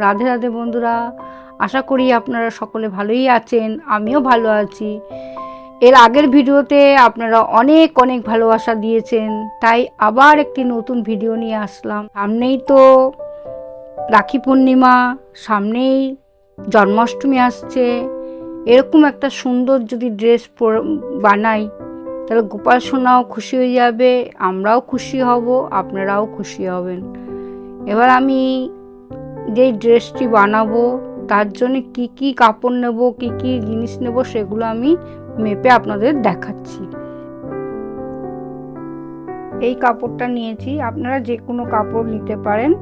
রাধে রাধে বন্ধুরা, আশা করি আপনারা সকলে ভালোই আছেন। আমিও ভালো আছি। এর আগের ভিডিওতে আপনারা অনেক অনেক ভালোবাসা দিয়েছেন, তাই আবার একটি নতুন ভিডিও নিয়ে আসলাম। সামনেই তো রাখি পূর্ণিমা, সামনেই জন্মাষ্টমী আসছে। এরকম একটা সুন্দর যদি ড্রেস বানাই তাহলে গোপাল সোনাও খুশি হয়ে যাবে, আমরাও খুশি হব, আপনারাও খুশি হবেন। এবার আমি যে ড্রেসটি বানাবো তার জন্য কি কি কাপড় নেব, কি কি জিনিস নেব, সেগুলো আমি মেপে আপনাদের দেখাচ্ছি। এই কাপড়টা নিয়েছি, আপনারা যে কোনো কাপড় নিতে পারেন।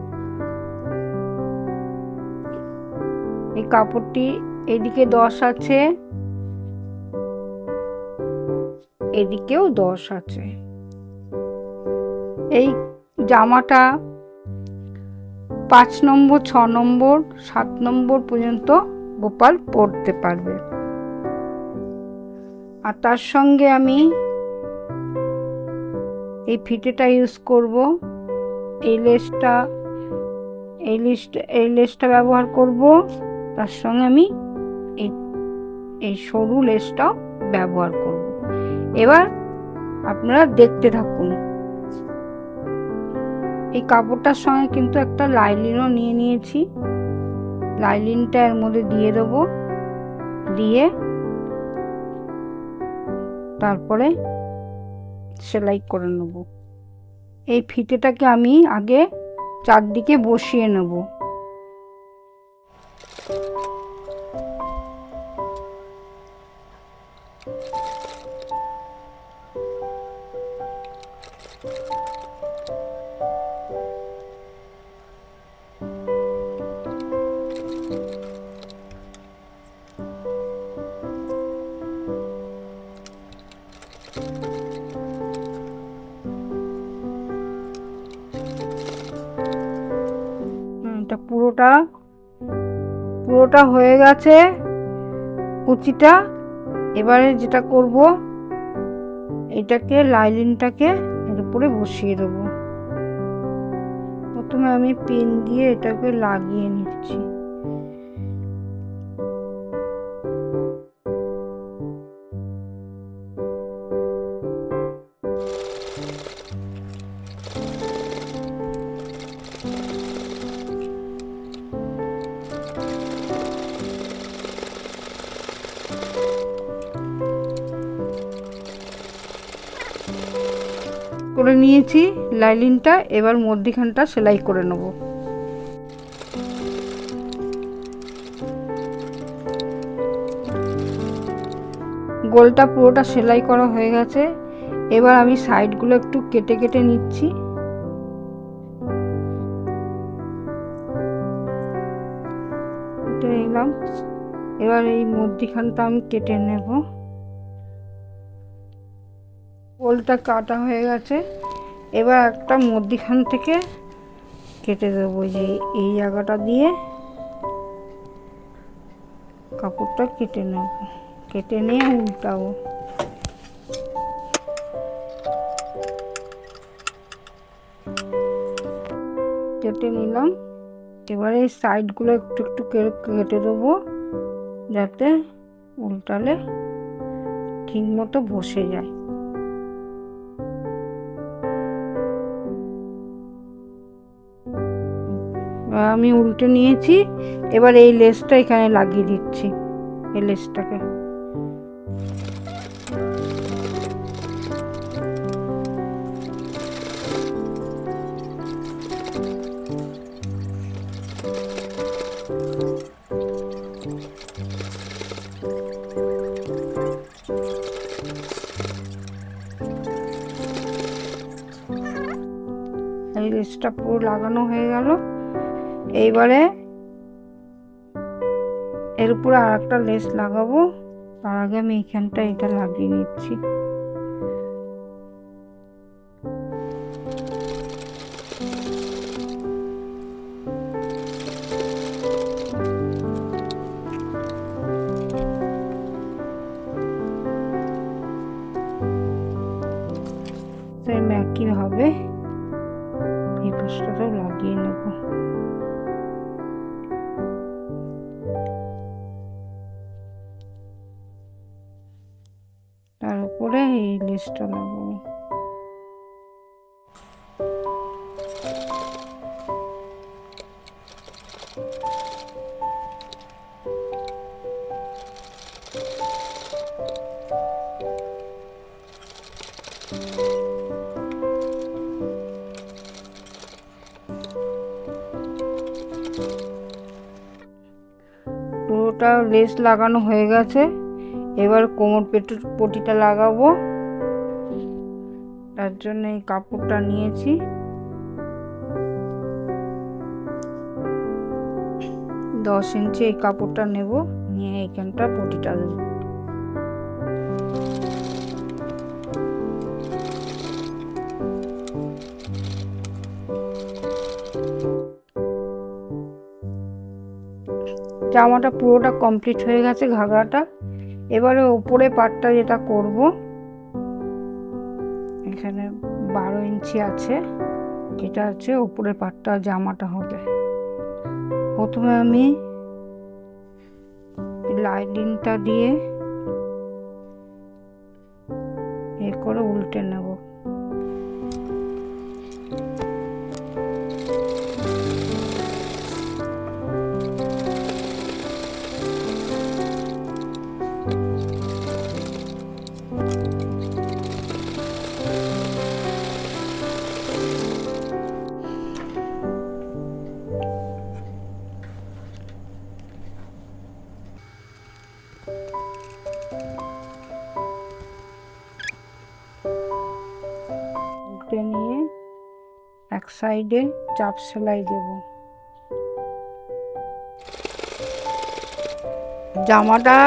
এই কাপড়টি এদিকে 10 আছে, এদিকেও 10 আছে। এই জামাটা 5 নম্বর, 6 নম্বর, 7 নম্বর পর্যন্ত গোপাল পরতে পারবে। আর তার সঙ্গে আমি এই ফিতেটা ইউজ করব, এই লেসটা ব্যবহার করব। তার সঙ্গে আমি এই সরু লেসটাও ব্যবহার করব। এবার আপনারা দেখতে থাকুন। এই কাপড়টার সঙ্গে কিন্তু একটা লাইলিনও নিয়ে নিয়েছি। লাইলিনটা এর মধ্যে দিয়ে দেবো, দিয়ে তারপরে সেলাই করে নেব। এই ফিতেটাকে আমি আগে চারদিকে বসিয়ে নেব। এটা পুরোটা হয়ে গেছে কুচিটা। এবারে যেটা করব, এটাকে লাইলিনটাকে এর উপরে বসিয়ে দেবো। প্রথমে আমি পিন দিয়ে এটাকে লাগিয়ে নিচ্ছি। করে নিয়েছি লাইলিনটা, এবার মধ্যিখানটা সেলাই করে নেব। গোলটা পুরোটা সেলাই করা হয়ে গেছে। এবার আমি সাইডগুলো একটু কেটে কেটে নিচ্ছি। কেটে নিলাম। এবার এই মধ্যিখানটা আমি কেটে নেব। গোলটা কাটা হয়ে গেছে। এবার একটা মধ্যিখান থেকে কেটে দেবো, যে এই জায়গাটা দিয়ে কাপড়টা কেটে নেব। কেটে নিয়ে উল্টাবো। কেটে নিলাম। এবারে এই সাইডগুলো একটু একটু কেটে দেবো, যাতে উল্টালে ঠিক মতো বসে যায়। আমি উল্টে নিয়েছি। এবার এই লেসটা এখানে লাগিয়ে দিচ্ছি, এই লেসটাকে। এই লেসটা পুরো লাগানো হয়ে গেল। এইবারে এর উপরে আর একটা লেস লাগাবো। তার আগে আমি এইখানটা এটা লাগিয়ে নিচ্ছি। একই হবে এই পাশটাতেও লাগিয়ে নেব। এই লেসটা লাগাবো। পুরোটা লেস লাগানো হয়ে গেছে, এবার কোমর পটিটা লাগাবো। তার জন্য এই কাপড়টা নিয়েছি, 10 ইঞ্চি এই কাপড়টা নেব, নিয়ে এইখানটা পটিটা দেবো। জামাটা পুরোটা কমপ্লিট হয়ে গেছে, ঘাগরাটা। এবারে ওপরে পাটটা যেটা করব, এখানে 12 ইঞ্চি আছে, এটা হচ্ছে ওপরে পাটটা জামাটা হবে। প্রথমে আমি লাইনিংটা দিয়ে এ করে উল্টে নেব। নিয়ে এক সাইডে চাপ সেলাই দেব। জামাটা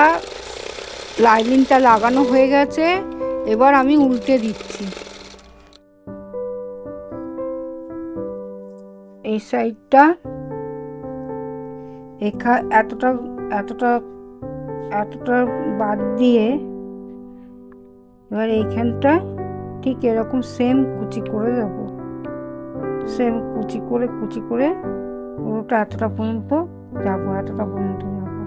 লাইনিংটা লাগানো হয়ে গেছে, এবার আমি উল্টে দিচ্ছি। এই সাইডটা এতটা এতটা এতটা বাদ দিয়ে এবার এইখানটা ঠিক এরকম সেম কুচি করে দেবো। সেম কুচি করে পুরোটা এতটা পর্যন্ত যাবো, এতটা পর্যন্ত যাবো।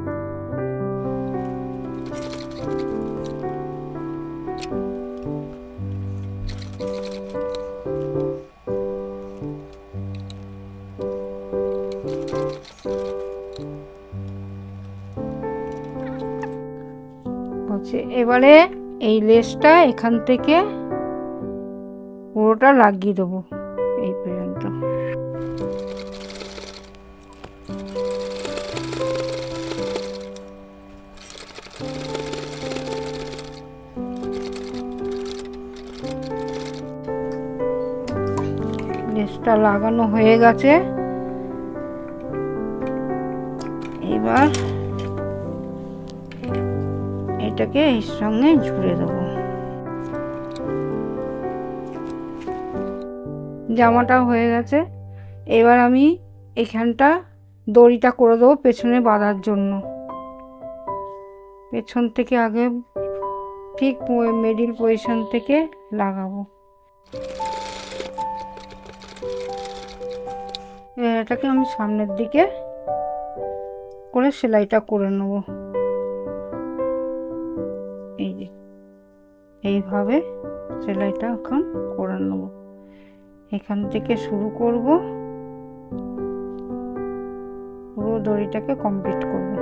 এবারে এই লেসটা এখান থেকে পুরোটা লাগিয়ে দেবো এই পর্যন্ত। লেসটা লাগানো হয়ে গেছে, এবার এটাকে এর সঙ্গে জুড়ে দেবো। জামাটা হয়ে গেছে, এবার আমি এখানটা দড়িটা করে দেবো পেছনে বাঁধার জন্য। পেছন থেকে আগে ঠিক মিডিল পজিশন থেকে লাগাবো। এটাকে আমি সামনের দিকে করে সেলাইটা করে নেব। এই যে এইভাবে সেলাইটা এখন করে নেব। এখান থেকে শুরু করব, পুরো দড়িটাকে কমপ্লিট করব।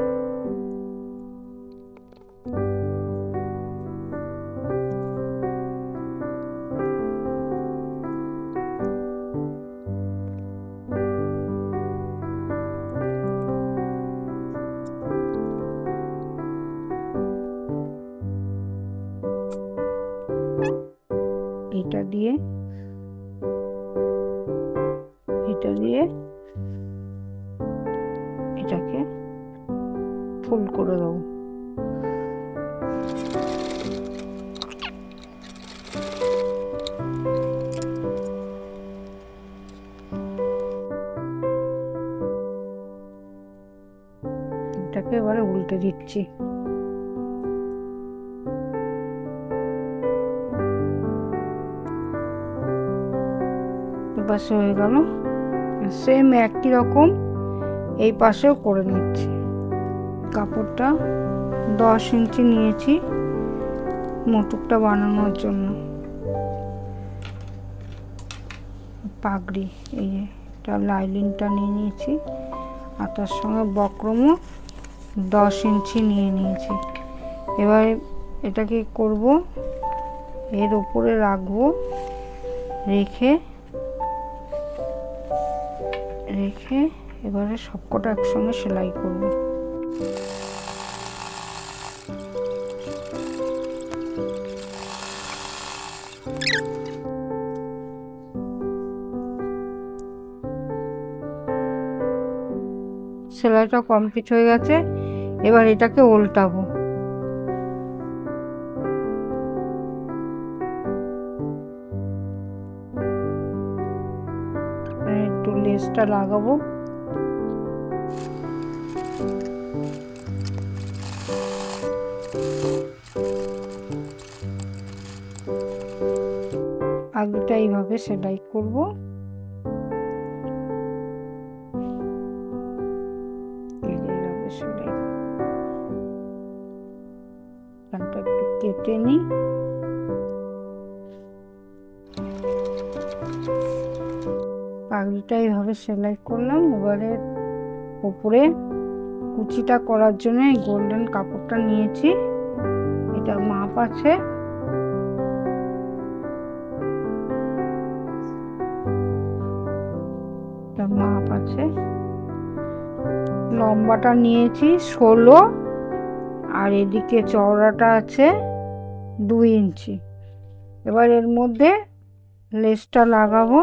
এটা দিয়ে এটাকে ফুল করে দেবো। এটাকে এবারে উল্টে দিচ্ছি। পাশে হয়ে গেল, সেম একই রকম এই পাশেও করে নিচ্ছি। কাপড়টা 10 ইঞ্চি নিয়েছি, মুটুকটা বানানোর জন্য। পাগড়ি, এই যে এটা লাইলিনটা নিয়ে নিয়েছি, আর তার সঙ্গে বক্রমও 10 ইঞ্চি নিয়ে নিয়েছি। এবার এটাকে করব, এর উপরে রাখবো, রেখে এবারে সবকটা একসঙ্গে সেলাই করব। সেলাইটা কমপ্লিট হয়ে গেছে, এবার এটাকে উল্টাবো। একটু লেসটা লাগাবো, আগেটা এইভাবে সেলাই করব। এইভাবে সেলাই একটু কেটে নিই। পাগড়িটা এইভাবে সেলাই করলাম। এবারে উপরে কুচিটা করার জন্য এই গোল্ডেন কাপড়টা নিয়েছি, এটা মাপ আছে, মাপ আছে। লম্বাটা নিয়েছি 16, আর এদিকে চওড়াটা আছে 2 ইঞ্চি। এবার এর মধ্যে লেসটা লাগাবো।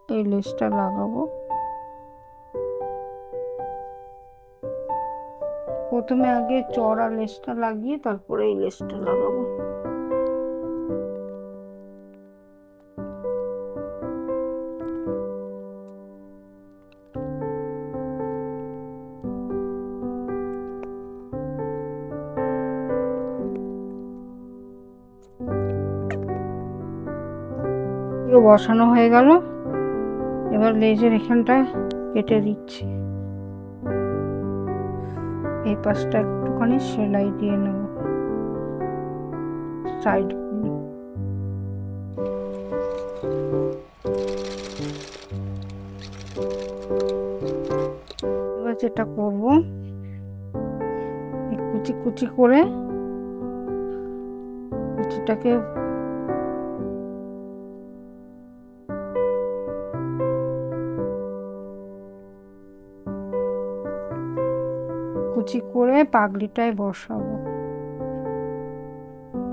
এই লেসটা লাগাবো, প্রথমে আগে চওড়া লেসটা লাগিয়ে তারপরে এই লেসটা লাগাবো। বসানো হয়ে গেল, এবার লেজের এখানটায় কেটে দিচ্ছি। এই পাশটা একটুখানি সেলাই দিয়ে নেব সাইড। এবার যেটা করব, কুচি কুচি করে কুচিটাকে কুচি করে পাগড়িটায় বসাবো।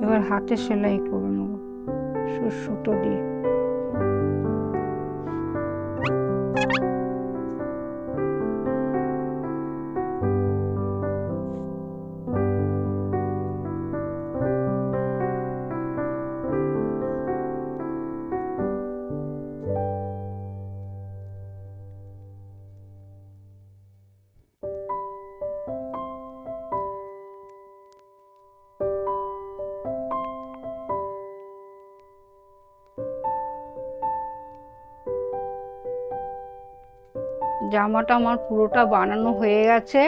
এবার হাতে সেলাই করে নেব সুতো দিয়ে। জামাটা আমার পুরোটা বানানো হয়ে গেছে।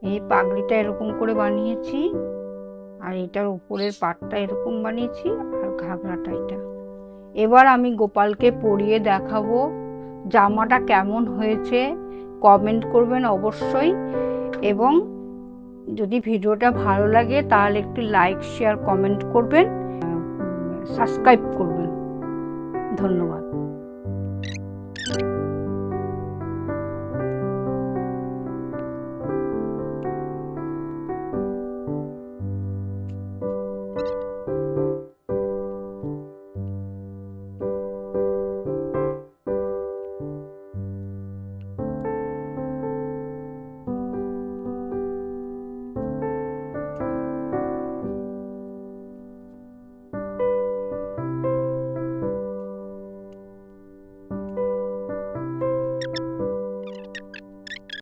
এই পাগড়িটা এরকম করে বানিয়েছি, আর এটার উপরের পাটটা এরকম বানিয়েছি, আর ঘাগরাটা এটা। এবার আমি গোপালকে পরিয়ে দেখাবো জামাটা কেমন হয়েছে। কমেন্ট করবেন অবশ্যই, এবং যদি ভিডিওটা ভালো লাগে তাহলে একটু লাইক, শেয়ার, কমেন্ট করবেন, সাবস্ক্রাইব করবেন। ধন্যবাদ।